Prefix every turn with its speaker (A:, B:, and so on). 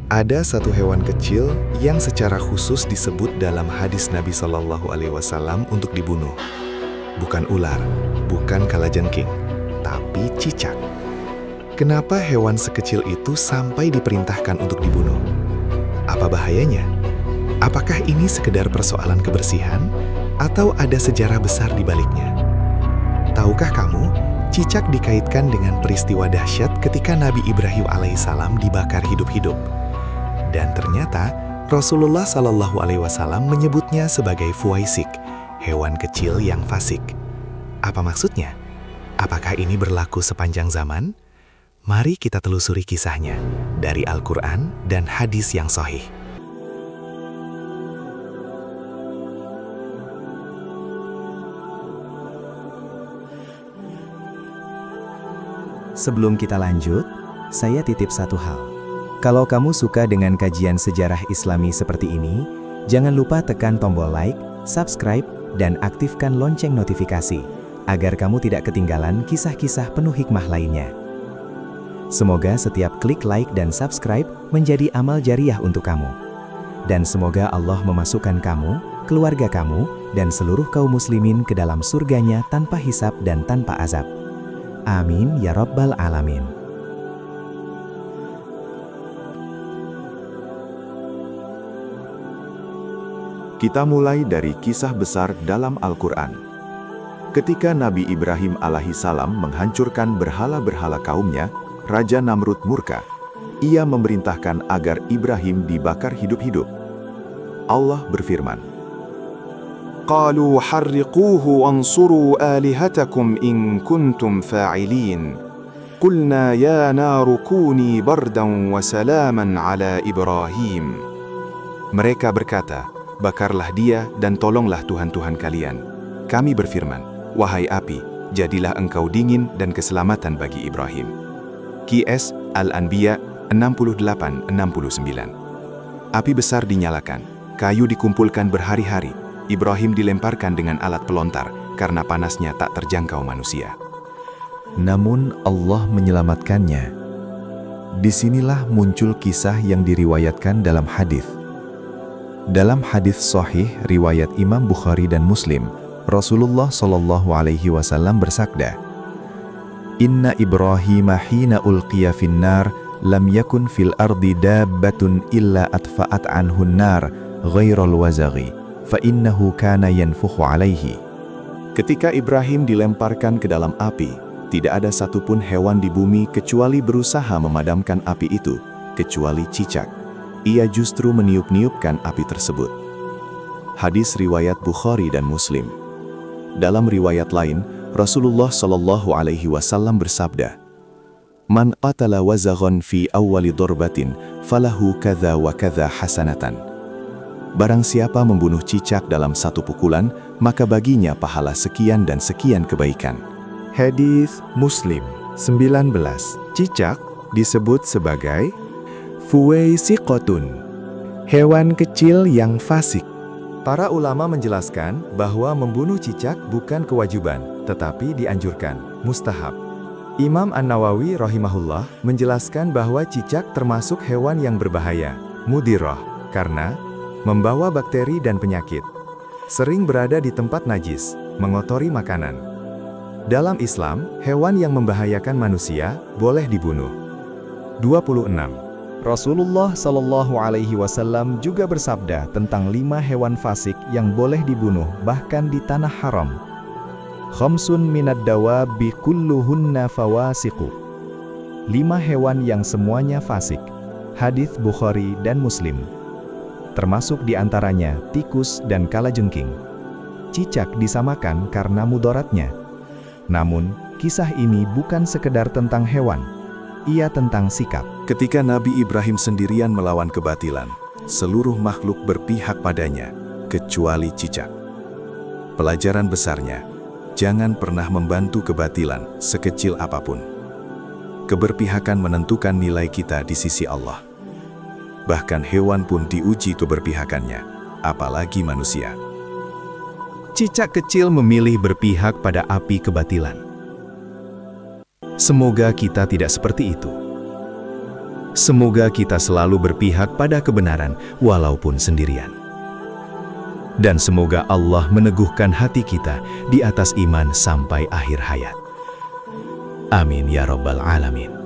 A: Ada satu hewan kecil yang secara khusus disebut dalam hadis Nabi Shallallahu Alaihi Wasallam untuk dibunuh. Bukan ular, bukan kalajengking, tapi cicak. Kenapa hewan sekecil itu sampai diperintahkan untuk dibunuh? Apa bahayanya? Apakah ini sekedar persoalan kebersihan atau ada sejarah besar di baliknya? Tahukah kamu, cicak dikaitkan dengan peristiwa dahsyat ketika Nabi Ibrahim alaihissalam dibakar hidup-hidup. Dan ternyata Rasulullah Shallallahu Alaihi Wasallam menyebutnya sebagai fuwaisik, hewan kecil yang fasik. Apa maksudnya? Apakah ini berlaku sepanjang zaman? Mari kita telusuri kisahnya dari Al-Quran dan hadis yang sahih.
B: Sebelum kita lanjut, saya titip satu hal. Kalau kamu suka dengan kajian sejarah Islami seperti ini, jangan lupa tekan tombol like, subscribe, dan aktifkan lonceng notifikasi, agar kamu tidak ketinggalan kisah-kisah penuh hikmah lainnya. Semoga setiap klik like dan subscribe menjadi amal jariah untuk kamu. Dan semoga Allah memasukkan kamu, keluarga kamu, dan seluruh kaum muslimin ke dalam surganya tanpa hisab dan tanpa azab. Amin ya Rabbal Alamin.
C: Kita mulai dari kisah besar dalam Al-Quran. Ketika Nabi Ibrahim alaihissalam menghancurkan berhala-berhala kaumnya, Raja Namrud murka. Ia memerintahkan agar Ibrahim dibakar hidup-hidup. Allah berfirman,
D: قالوا حرقوه وانصروا آلهتكم إن كنتم فاعلين قلنا يا نار كوني بردا وسلاما على إبراهيم. Mereka berkata, bakarlah dia dan tolonglah Tuhan-Tuhan kalian. Kami berfirman, wahai api, jadilah engkau dingin dan keselamatan bagi Ibrahim. Qs Al-Anbiya 68-69. Api besar dinyalakan, kayu dikumpulkan berhari-hari. Ibrahim dilemparkan dengan alat pelontar karena panasnya tak terjangkau manusia.
C: namun Allah menyelamatkannya. Disinilah muncul kisah yang diriwayatkan dalam hadis. Dalam hadis sahih riwayat Imam Bukhari dan Muslim, Rasulullah Shallallahu Alaihi Wasallam bersabda, Inna Ibrahim hina ulqiya finnar lam yakun fil ardi dabbatun illa atfa'at anhun nar ghairal wazaghi fa innahu kana yanfukhu alaihi. Ketika Ibrahim dilemparkan ke dalam api, tidak ada satupun hewan di bumi kecuali berusaha memadamkan api itu, kecuali cicak. Ia justru meniup-niupkan api tersebut. Hadis riwayat Bukhari dan Muslim. Dalam riwayat lain, Rasulullah Shallallahu Alaihi Wasallam bersabda, Man qatala wazaghan fi awwali dorbatin, falahu kadha wa kadha hasanatan. Barang siapa membunuh cicak dalam satu pukulan, maka baginya pahala sekian dan sekian kebaikan.
A: Hadis Muslim 19. Cicak disebut sebagai fuwaisiqotun, hewan kecil yang fasik. Para ulama menjelaskan bahwa membunuh cicak bukan kewajiban, tetapi dianjurkan, mustahab. Imam An-Nawawi rahimahullah menjelaskan bahwa cicak termasuk hewan yang berbahaya, mudirah, karena membawa bakteri dan penyakit. Sering berada di tempat najis, mengotori makanan. Dalam Islam, hewan yang membahayakan manusia boleh dibunuh. 26.
B: Rasulullah Shallallahu Alaihi Wasallam juga bersabda tentang 5 hewan fasik yang boleh dibunuh bahkan di tanah haram. Khamsun minad dawabi kulluhunna fawasiqu. 5 hewan yang semuanya fasik. Hadits Bukhari dan Muslim. Termasuk diantaranya tikus dan kalajengking. Cicak disamakan karena mudaratnya. Namun, kisah ini bukan sekedar tentang hewan. Ia tentang sikap.
C: Ketika Nabi Ibrahim sendirian melawan kebatilan, seluruh makhluk berpihak padanya, kecuali cicak. Pelajaran besarnya, jangan pernah membantu kebatilan sekecil apapun. Keberpihakan menentukan nilai kita di sisi Allah. Bahkan hewan pun diuji keberpihakannya, apalagi manusia.
A: Cicak kecil memilih berpihak pada api kebatilan. Semoga kita tidak seperti itu.
B: Semoga kita selalu berpihak pada kebenaran walaupun sendirian. Dan semoga Allah meneguhkan hati kita di atas iman sampai akhir hayat. Amin ya Rabbal Alamin.